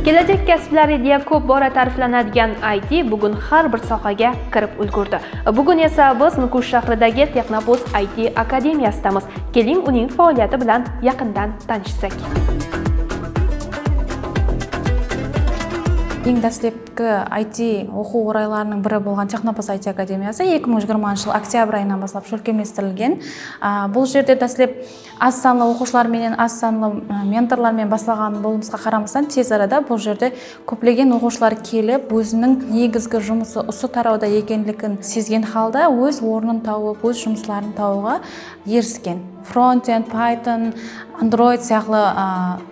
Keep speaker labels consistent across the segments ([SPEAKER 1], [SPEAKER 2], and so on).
[SPEAKER 1] Kelajak kasblari deya ko'p bora ta'riflanadigan IT bugun har bir sohaga kirib ulgurdi. Bugun esa biz Nukus shahridagi Texnobus IT akademiyasidamiz. Keling, uning faoliyati bilan yaqindan tanishsak.
[SPEAKER 2] Ең дәслепкі IT оқу орайларының бірі болған Технобус IT академиясы 2020 жыл октябрь айынан бастап шөлкеместірілген. Бұл жерде дәслеп аз санлы оқушылармен, аз санлы менторлармен басталған болымызға қарамастан тез арада бұл жерде көптеген оқушылар келіп, өзінің негізгі жұмысы осы тарауда екенлігін сезген халда өз орнын тауып, өз жұмысларын тауға еріскен. Frontend, Python, Android сияқты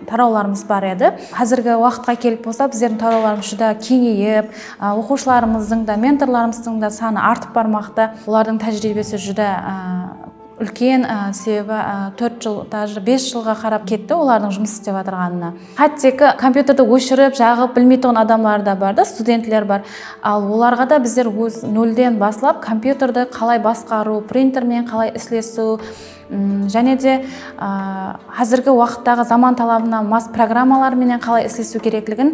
[SPEAKER 2] тарауларымыз бар еді. Қазіргі уақытқа келіп болса, біздердің тарауларымыз жүда кеңейіп, оқушыларымыздың да, менторларымыздың да саны артып бармақта. Олардың тәжірибесі жүда үлкен, себебі 4 жыл, даже 5 жылға қарап кетті олардың жұмыс істеп отырғанына. Хаттегі компьютерді өшіріп, жағып, білмейтін адамдар да бар да, студентлер бар. Ал оларға да біздер өз нөлден баслап, компьютерді қалай басқару, принтермен қалай істесу, және де қазіргі уақыттағы заман талабына мас программаларменен қалай істесу керектігін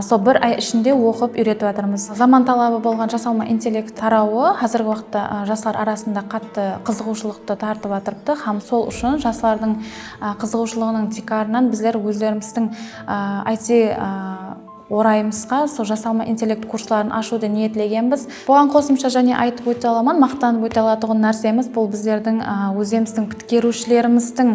[SPEAKER 2] сол бір ай ішінде оқып үйретіп жатырмыз. Заман талабы болған жасалма интеллект тарауы қазіргі уақытта жастар арасында қатты қызығушылықты тартып жатырыпты. Һәм сол үшін жастардың қызығушылығының тикарынан біздер өздеріміздің IT орайымызға сол жасалма интеллект курсларын ашуды ниетлегенбіз. Бұған қосымша және айтып өте аламын, мақтанып өте алатұғын нәрсеміз бұл біздердің өздеріміздің біткерушілеріміздің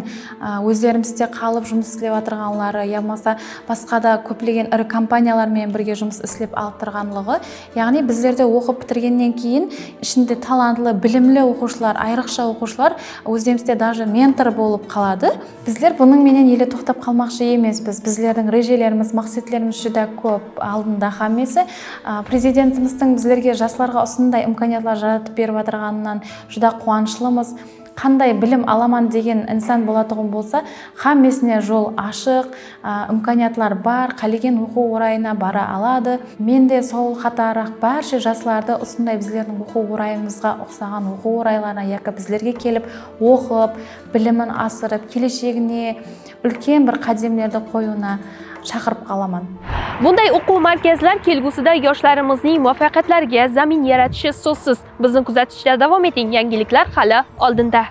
[SPEAKER 2] өздерімізде қалып жұмыс істеп отырғанлары, ямаса басқа да көптеген ірі компаниялармен бірге жұмыс істеп алып тұрғанлығы. Яғни біздерде оқып бітіргеннен кейін ішінде талантлы, білімлі оқушылар, айрықша оқушылар өздерімізде даже ментор болып қалады. Біздер бұның менен еле тоқтап қалмақшы емеспіз. Біздердің режелеріміз, мақсатларымыз жүда көп алдында хамесі. Президентіміздің біздерге жастарға осындай имканиятлар жаратып беріп отырғанынан жүда қуаныштымыз. Қандай білім аламан деген инсан болатұғын болса, хамесіне жол ашық, имканиятлар бар, қалеген оқу орайына бара алады. Мен де сол қатарақ барша жастарды осындай біздердің оқу орайымызға ұқсаған оқу орайларына яқы біздерге келіп оқып, білімін асырып, келешегіне үлкен бір қадемлерді қоюына шақырып қаламын.
[SPEAKER 1] Bunday o'quv markazlar kelgusida yoshlarimizning muvaffaqiyatlariga zamin yaratishi so'zsiz. Bizni kuzatishda davom eting, yangiliklar hali oldinda.